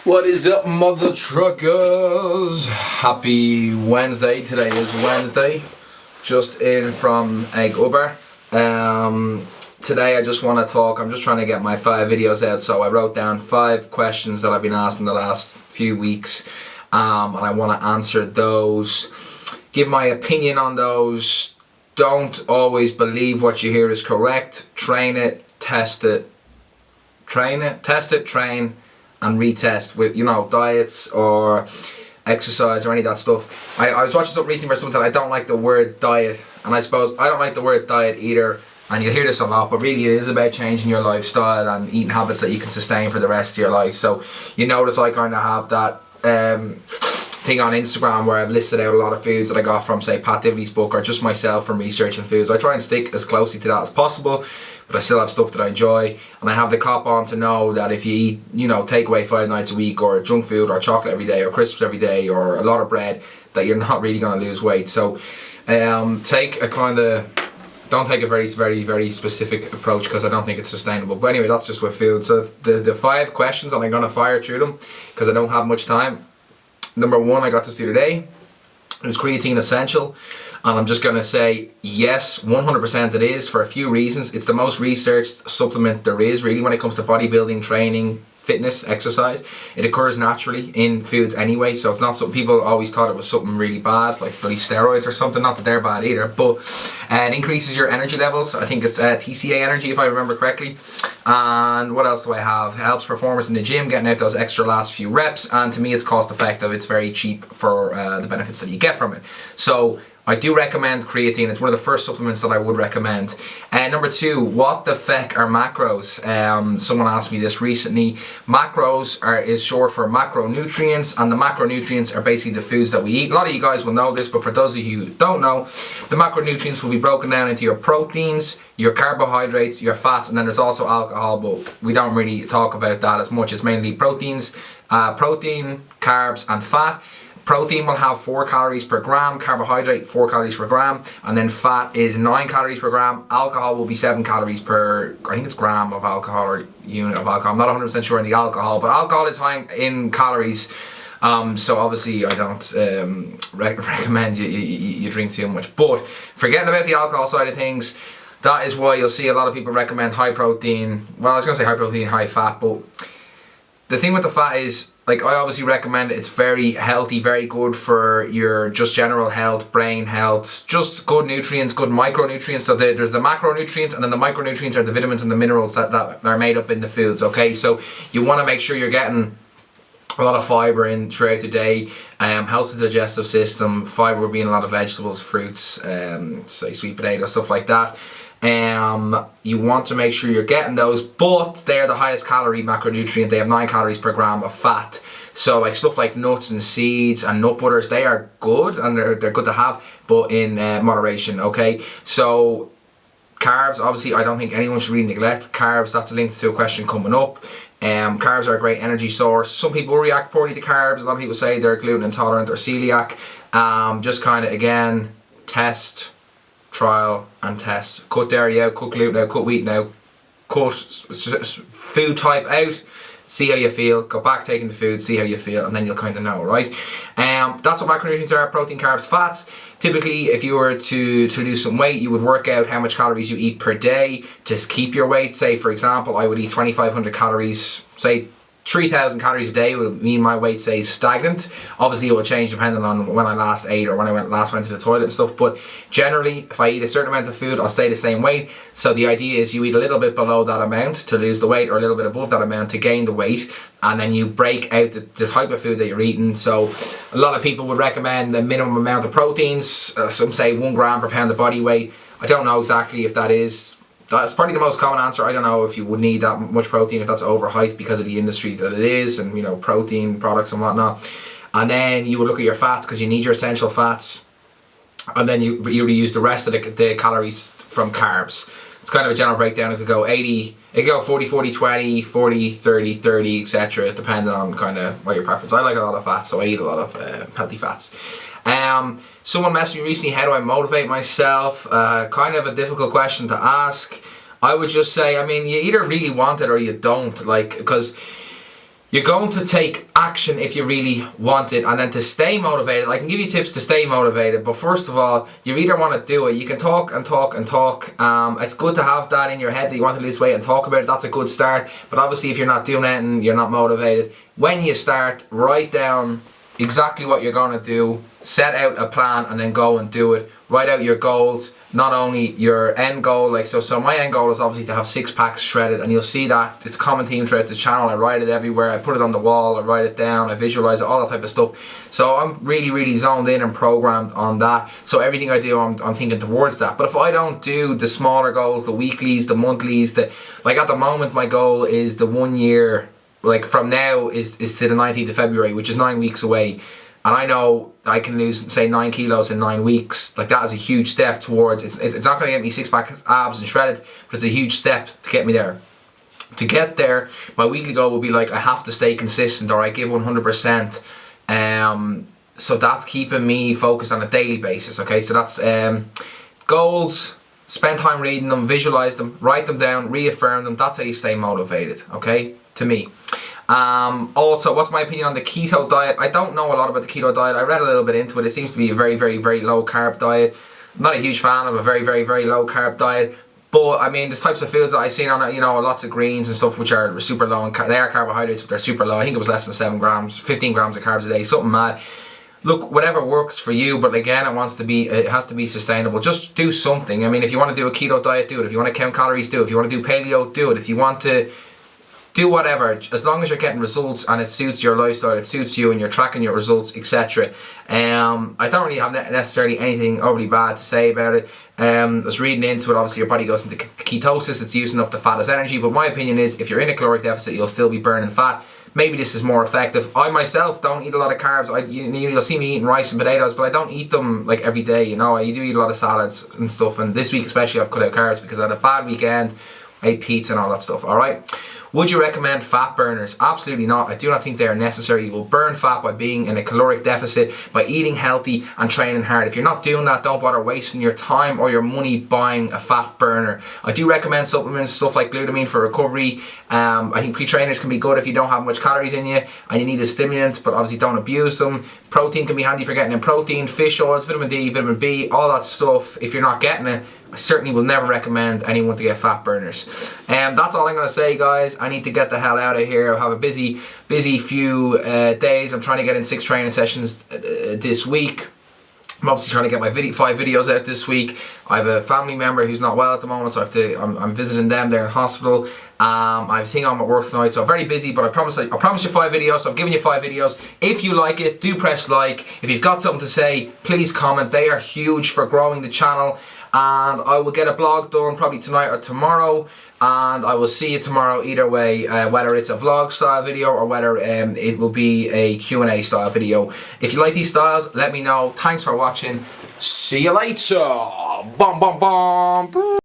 What is up, mother truckers? Happy Wednesday. Today is Wednesday. Just in from Egg Uber. Today I just want to talk. I'm just trying to get my 5 videos out, so I wrote down 5 questions that I've been asked in the last few weeks, and I want to answer those, give my opinion on those. Don't always believe what you hear is correct. Train it, test it, train it, test it, train and retest with, diets or exercise or any of that stuff. I was watching something recently where someone said, I don't like the word diet, and I suppose I don't like the word diet either, and you'll hear this a lot, but really it is about changing your lifestyle and eating habits that you can sustain for the rest of your life. So you notice I kind of have that thing on Instagram where I've listed out a lot of foods that I got from, say, Pat Dibley's book, or just myself from researching foods. I try and stick as closely to that as possible, but I still have stuff that I enjoy, and I have the cop on to know that if you eat, takeaway 5 nights a week, or junk food, or chocolate every day, or crisps every day, or a lot of bread, that you're not really going to lose weight. So don't take a very, very, very specific approach, because I don't think it's sustainable. But anyway, that's just with food. So the 5 questions, and I'm going to fire through them because I don't have much time. Number 1, I got this the other day. Is creatine essential? And I'm just going to say yes, 100% it is, for a few reasons. It's the most researched supplement there is, really, when it comes to bodybuilding, training, fitness, exercise. It occurs naturally in foods anyway, so it's not something. People always thought it was something really bad, like bloody steroids or something. Not that they're bad either, but it increases your energy levels. I think it's TCA energy, if I remember correctly. And what else do I have? It helps performers in the gym, getting out those extra last few reps, and to me it's cost effective. It's very cheap for the benefits that you get from it. So I do recommend creatine. It's one of the first supplements that I would recommend. Number 2, what the feck are macros? Someone asked me this recently. Macros is short for macronutrients, and the macronutrients are basically the foods that we eat. A lot of you guys will know this, but for those of you who don't know, the macronutrients will be broken down into your proteins, your carbohydrates, your fats, and then there's also alcohol, but we don't really talk about that as much. It's mainly proteins, protein, carbs, and fat. Protein will have 4 calories per gram, carbohydrate 4 calories per gram, and then fat is 9 calories per gram. Alcohol will be 7 calories per, I think it's gram of alcohol or unit of alcohol. I'm not 100% sure on the alcohol, but alcohol is high in calories. So obviously I don't recommend you drink too much. But forgetting about the alcohol side of things, that is why you'll see a lot of people recommend high protein. Well, I was going to say high protein, high fat, but the thing with the fat is, I obviously recommend it. It's very healthy, very good for your just general health, brain health, just good nutrients, good micronutrients. So there's the macronutrients, and then the micronutrients are the vitamins and the minerals that are made up in the foods, okay? So you want to make sure you're getting a lot of fiber in throughout the day. Helps the digestive system. Fiber would be in a lot of vegetables, fruits, say sweet potato, stuff like that. You want to make sure you're getting those, but they're the highest calorie macronutrient. They have 9 calories per gram of fat. So like stuff like nuts and seeds and nut butters, they are good, and they're good to have, but in moderation, okay? So carbs, obviously I don't think anyone should really neglect carbs. That's linked to a question coming up. Carbs are a great energy source. Some people react poorly to carbs. A lot of people say they're gluten intolerant or celiac. Just kind of, again, test, trial and test. Cut dairy out, cut gluten out, cut wheat out, cut food type out, see how you feel, go back taking the food, see how you feel, and then you'll kind of know, right? That's what macronutrients are: protein, carbs, fats. Typically, if you were to lose some weight, you would work out how much calories you eat per day to keep your weight. Say, for example, I would eat 2,500 calories, say 3,000 calories a day will mean my weight stays stagnant. Obviously it will change depending on when I last ate or when I last went to the toilet and stuff, but generally if I eat a certain amount of food, I'll stay the same weight. So the idea is you eat a little bit below that amount to lose the weight, or a little bit above that amount to gain the weight, and then you break out the type of food that you're eating. So a lot of people would recommend a minimum amount of proteins. Some say 1 gram per pound of body weight. I don't know exactly if that's probably the most common answer. I don't know if you would need that much protein, if that's overhyped because of the industry that it is, and protein products and whatnot. And then you would look at your fats, because you need your essential fats, and then you use the rest of the calories from carbs. It's kind of a general breakdown. It could go 80, it could go 40, 40, 20, 40, 30, 30, etc. depending on kind of what your preference. I like a lot of fats, so I eat a lot of healthy fats. Someone messaged me recently, how do I motivate myself? Kind of a difficult question to ask. I would just say, I mean, you either really want it or you don't, because you're going to take action if you really want it. And then to stay motivated, I can give you tips to stay motivated, but first of all, you either want to do it. You can talk and talk and talk. It's good to have that in your head that you want to lose weight and talk about it. That's a good start. But obviously if you're not doing anything, you're not motivated. When you start, write down exactly what you're going to do, set out a plan, and then go and do it. Write out your goals, not only your end goal, like so my end goal is obviously to have 6 packs shredded, and you'll see that it's a common theme throughout this channel. I write it everywhere, I put it on the wall, I write it down, I visualize it, all that type of stuff. So I'm really zoned in and programmed on that. So everything I do, I'm thinking towards that. But if I don't do the smaller goals, the weeklies, the monthlies, like at the moment my goal is the 1 year, like from now is to the 19th of February, which is 9 weeks away. And I know I can lose, say, 9 kilos in 9 weeks. Like, that is a huge step towards, it's not going to get me 6-pack abs and shredded, but it's a huge step to get me there. To get there, my weekly goal will be like, I have to stay consistent, or I give 100%. So that's keeping me focused on a daily basis, okay? So that's goals, spend time reading them, visualize them, write them down, reaffirm them. That's how you stay motivated, okay? To me. Also, what's my opinion on the keto diet? I don't know a lot about the keto diet. I read a little bit into it. It seems to be a very low carb diet. I'm not a huge fan of a very low carb diet. But I mean, there's types of foods that I've seen on it, you know, lots of greens and stuff which are super low in they are carbohydrates, but they're super low. I think it was less than 7 grams, 15 grams of carbs a day, something mad. Look, whatever works for you, but again, it has to be sustainable. Just do something. I mean, if you want to do a keto diet, do it. If you want to count calories, do it. If you want to do paleo, do it. If you want to do whatever, as long as you're getting results and it suits your lifestyle, it suits you and you're tracking your results, etc. I don't really have necessarily anything overly bad to say about it. I was reading into it, obviously your body goes into ketosis, it's using up the fat as energy, but my opinion is if you're in a caloric deficit, you'll still be burning fat. Maybe this is more effective. I myself don't eat a lot of carbs. You'll see me eating rice and potatoes, but I don't eat them like every day, you know. I do eat a lot of salads and stuff, and this week especially I've cut out carbs because I had a bad weekend. I ate pizza and all that stuff, alright? Would you recommend fat burners? Absolutely not. I do not think they are necessary. You will burn fat by being in a caloric deficit, by eating healthy and training hard. If you're not doing that, don't bother wasting your time or your money buying a fat burner. I do recommend supplements, stuff like glutamine for recovery. I think pre-trainers can be good if you don't have much calories in you and you need a stimulant, but obviously don't abuse them. Protein can be handy for getting in protein, fish oils, vitamin D, vitamin B, all that stuff. If you're not getting it, I certainly will never recommend anyone to get fat burners. That's all I'm going to say, guys. I need to get the hell out of here. I have a busy few days. I'm trying to get in 6 training sessions this week. I'm obviously trying to get my 5 videos out this week. I have a family member who's not well at the moment, so I'm visiting them. They're in hospital. I have a thing on at work tonight, so I'm very busy, but I promise you 5 videos, so I'm giving you 5 videos. If you like it, do press like. If you've got something to say, please comment. They are huge for growing the channel. And I will get a blog done probably tonight or tomorrow, and I will see you tomorrow either way, whether it's a vlog style video or whether it will be a Q&A style video. If you like these styles, let me know. Thanks for watching. See you later. Bum bum bum.